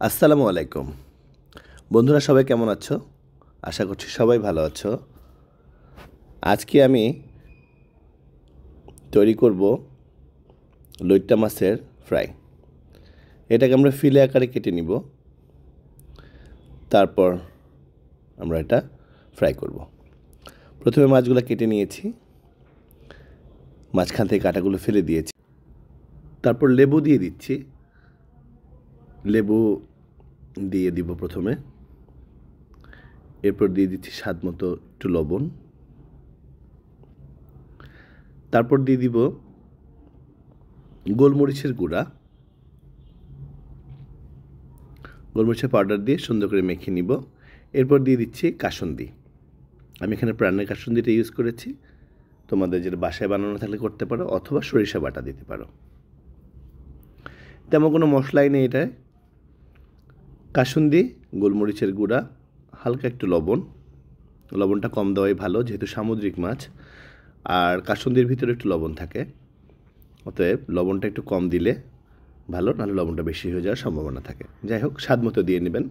আসসালামু আলাইকুম বন্ধুরা, সবাই কেমন আছো? আশা করছি সবাই ভালো আছো। আজকে আমি তৈরি করব লইট্টা মাছের ফ্রাই। এটাকে আমরা ফিলে আকারে কেটে নিব, তারপর আমরা এটা ফ্রাই করব। প্রথমে মাছগুলো কেটে নিয়েছি, মাঝখান থেকে কাঁটাগুলো ফেলে দিয়েছি। তারপর লেবু দিয়ে দিচ্ছি, লেবু দিয়ে দিব প্রথমে। এরপর দিয়ে দিচ্ছি স্বাদ মতো একটু লবণ। তারপর দিয়ে দিব গোলমরিচের গুঁড়া, গোলমরিচের পাউডার দিয়ে সুন্দর করে মেখে নিব। এরপর দিয়ে দিচ্ছি কাসুন্দি। আমি এখানে প্রাণের কাসুন্দিটা ইউজ করেছি, তোমাদের যেটা বাসায় বানানো থাকলে করতে পারো, অথবা সরিষা বাটা দিতে পারো। তেমন কোনো মশলাই নেই এটায়। কাসুন্দি, গোলমরিচের গুঁড়া, হালকা একটু লবণ। লবণটা কম দেওয়াই ভালো, যেহেতু সামুদ্রিক মাছ আর কাসুন্দির ভিতরে একটু লবণ থাকে, অতএব লবণটা একটু কম দিলে ভালো, নাহলে লবণটা বেশি হয়ে যাওয়ার সম্ভাবনা থাকে। যাই হোক, স্বাদ মতো দিয়ে নেবেন।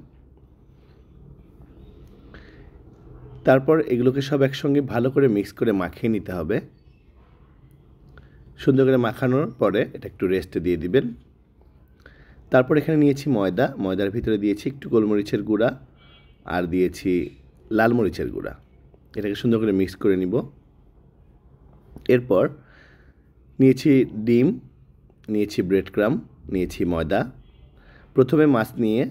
তারপর এগুলোকে সব একসঙ্গে ভালো করে মিক্স করে মাখিয়ে নিতে হবে। সুন্দর করে মাখানোর পরে এটা একটু রেস্টে দিয়ে দিবেন। তারপর এখানে নিয়েছি ময়দা, ময়দার ভিতরে দিয়েছি একটু গোলমরিচের গুঁড়া আর দিয়েছি লাল মরিচের গুঁড়া। এটাকে সুন্দর করে মিক্স করে নিব। এরপর নিয়েছি ডিম, নিয়েছি ব্রেড ক্রাম্ব, নিয়েছি ময়দা। প্রথমে মাছ নিয়ে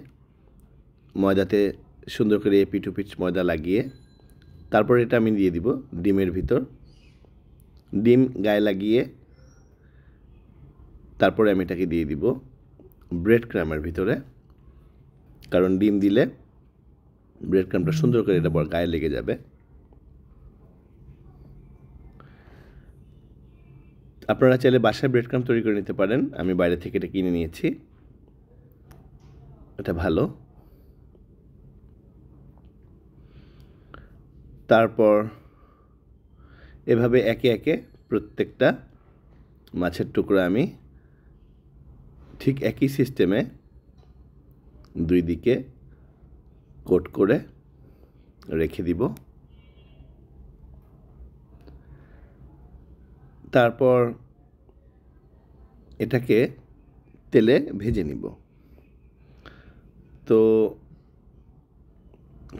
ময়দাতে সুন্দর করে এপিঠ ওপিঠ ময়দা লাগিয়ে তারপর এটা আমি দিয়ে দিব ডিমের ভিতর। ডিম গায়ে লাগিয়ে তারপরে আমি এটাকে দিয়ে দিব ব্রেড ক্রাম্বের ভিতরে, কারণ ডিম দিলে ব্রেড ক্রাম্বটা সুন্দর করে এটা গায়ে লেগে যাবে। আপনারা চাইলে বাসায় ব্রেড ক্রাম্ব তৈরি করে নিতে পারেন, আমি বাইরে থেকে এটা কিনে নিয়েছি, এটা ভালো। তারপর এভাবে একে একে প্রত্যেকটা মাছের টুকরো আমি ঠিক একই সিস্টেমে দুই দিকে কোট করে রেখে দিব। তারপর এটাকে তেলে ভেজে নিব। তো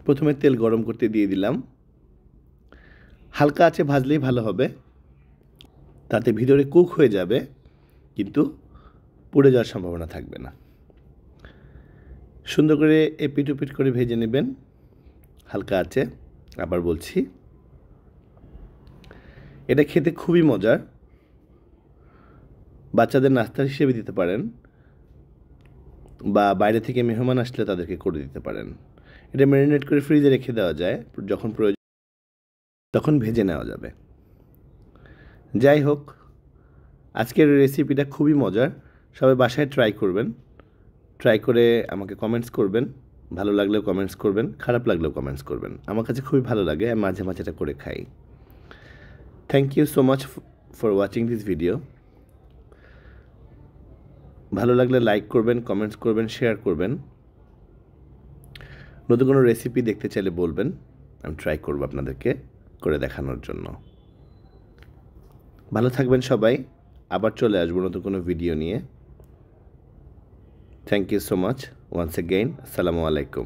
প্রথমে তেল গরম করতে দিয়ে দিলাম। হালকা আঁচে ভাজলেই ভালো হবে, তাতে ভিতরে কুক হয়ে যাবে, কিন্তু পুড়ে যাওয়ার সম্ভাবনা থাকবে না। সুন্দর করে এপিট ওপিট করে ভেজে নেবেন হালকা আঁচে। আবার বলছি, এটা খেতে খুবই মজার, বাচ্চাদের নাস্তা হিসেবে দিতে পারেন, বা বাইরে থেকে মেহমান আসলে তাদেরকে করে দিতে পারেন। এটা ম্যারিনেট করে ফ্রিজে রেখে দেওয়া যায়, যখন প্রয়োজন তখন ভেজে নেওয়া যাবে। যাই হোক, আজকের রেসিপিটা খুবই মজার, সবাই বাসায় ট্রাই করবেন। ট্রাই করে আমাকে কমেন্টস করবেন, ভালো লাগলেও কমেন্টস করবেন, খারাপ লাগলেও কমেন্টস করবেন। আমার কাছে খুবই ভালো লাগে, আমি মাঝে মাঝে এটা করে খাই। Thank you so much for watching this video. ভালো লাগলে লাইক করবেন, কমেন্টস করবেন, শেয়ার করবেন। নতুন কোনো রেসিপি দেখতে চাইলে বলবেন, আমি ট্রাই করব আপনাদেরকে করে দেখানোর জন্য। ভালো থাকবেন সবাই, আবার চলে আসবো নতুন কোনো ভিডিও নিয়ে। Thank you so much once again. আসসালামু আলাইকুম।